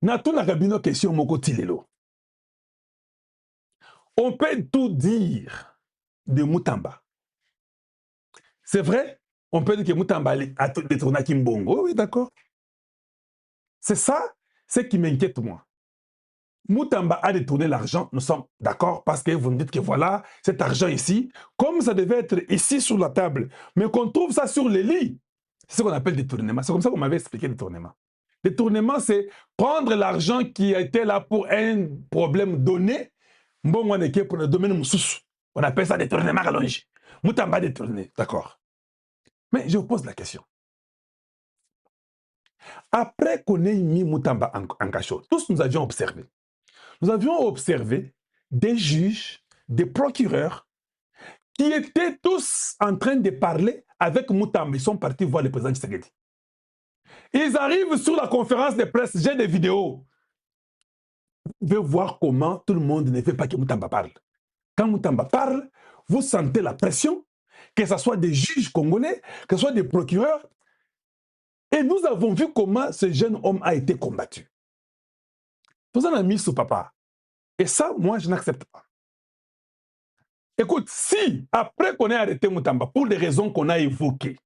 Natuna Gabino question moko tilelo. On peut tout dire de Moutamba. C'est vrai, on peut dire que Moutamba a détourné Kimbongo. Oui, d'accord. C'est ça, ce qui m'inquiète moi. Moutamba a détourné l'argent, nous sommes d'accord, parce que vous me dites que voilà, cet argent ici, comme ça devait être ici sur la table, mais qu'on trouve ça sur les lits, c'est ce qu'on appelle détournement. C'est comme ça qu'on m'avait expliqué détournement. Détournement, c'est prendre l'argent qui était là pour un problème donné, bon, on est pour le domaine moussous. On appelle ça détournement rallongé. Moutamba a détourné, d'accord. Mais je vous pose la question. Après qu'on ait mis Moutamba en cachot, tous nous avions observé. Nous avions observé des juges, des procureurs, qui étaient tous en train de parler avec Moutamba. Ils sont partis voir le président Tshisekedi. Ils arrivent sur la conférence de presse, j'ai des vidéos. Vous pouvez voir comment tout le monde ne veut pas que Moutamba parle. Quand Moutamba parle, vous sentez la pression, que ce soit des juges congolais, que ce soit des procureurs. Et nous avons vu comment ce jeune homme a été combattu. Tout ça, on a mis sous papa. Et ça, moi, je n'accepte pas. Écoute, si, après qu'on ait arrêté Moutamba, pour les raisons qu'on a évoquées,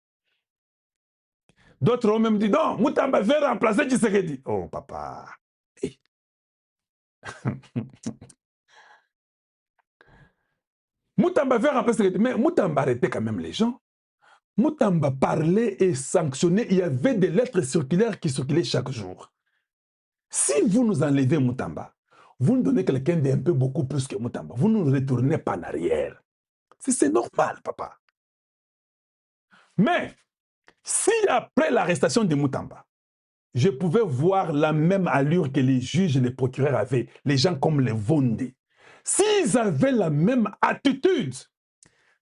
d'autres ont même dit, non, Moutamba veut remplacer Tshisekedi. Oh, papa. Hey. Moutamba veut remplacer Tshisekedi, mais Moutamba arrêtait quand même les gens. Moutamba parlait et sanctionnait. Il y avait des lettres circulaires qui circulaient chaque jour. Si vous nous enlevez Moutamba, vous nous donnez quelqu'un d'un peu beaucoup plus que Moutamba. Vous ne nous retournez pas en arrière. C'est normal, papa. Mais, si après l'arrestation de Moutamba, je pouvais voir la même allure que les juges et les procureurs avaient, les gens comme les Vondé, s'ils avaient la même attitude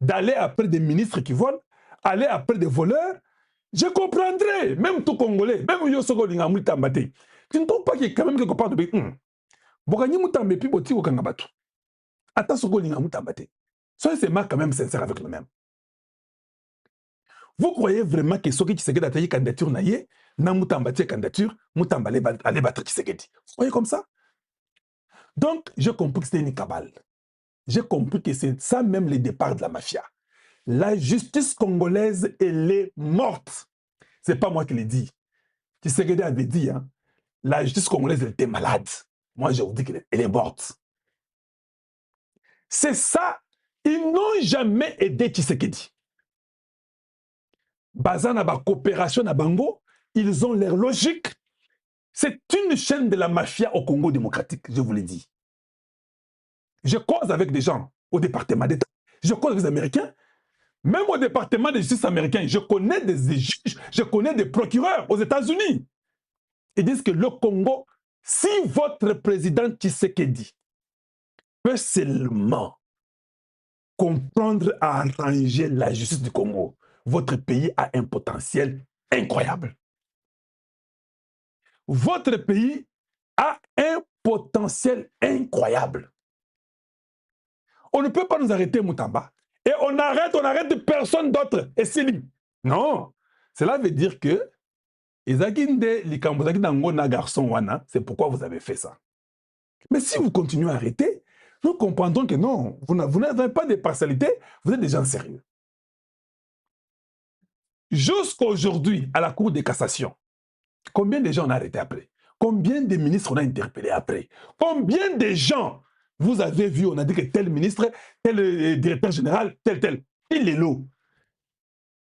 d'aller après des ministres qui volent, aller après des voleurs, je comprendrais, même tout Congolais, même Yosoko Linga Moutamba. Tu ne trouves pas qu'il y a quand même quelque part de Bokani Moutamba puis Boti Okangabatu. Attends, Soko Linga Moutamba. Soyez quand même sincère avec nous-mêmes. Vous croyez vraiment que Soki Tshisekedi a taillé candidature naïe, na Moutamba tie candidature, Moutamba allait battre Tshisekedi. Vous croyez comme ça? Donc, j'ai compris que c'était une cabale. J'ai compris que c'est ça même le départ de la mafia. La justice congolaise, elle est morte. C'est pas moi qui l'ai dit. Tshisekedi avait dit, hein, la justice congolaise, elle était malade. Moi, je vous dis qu'elle est morte. C'est ça. Ils n'ont jamais aidé Tshisekedi. Basant na ba coopération na bango, ils ont leur logique. C'est une chaîne de la mafia au Congo démocratique, je vous l'ai dit. Je cause avec des gens au département d'État, je cause avec les Américains, même au département de justice américain, je connais des juges, je connais des procureurs aux États-Unis. Ils disent que le Congo, si votre président Tshisekedi peut seulement comprendre à arranger la justice du Congo, votre pays a un potentiel incroyable. Votre pays a un potentiel incroyable. On ne peut pas nous arrêter, Moutamba. Et on arrête personne d'autre. Et c'est lui. Non. Cela veut dire que c'est pourquoi vous avez fait ça. Mais si vous continuez à arrêter, nous comprendrons que non, vous n'avez pas de partialité, vous êtes des gens sérieux. Jusqu'à aujourd'hui, à la Cour de cassation, combien de gens on a arrêté après? Combien de ministres on a interpellés après? Combien de gens vous avez vu, on a dit que tel ministre, tel directeur général, tel. Il est là.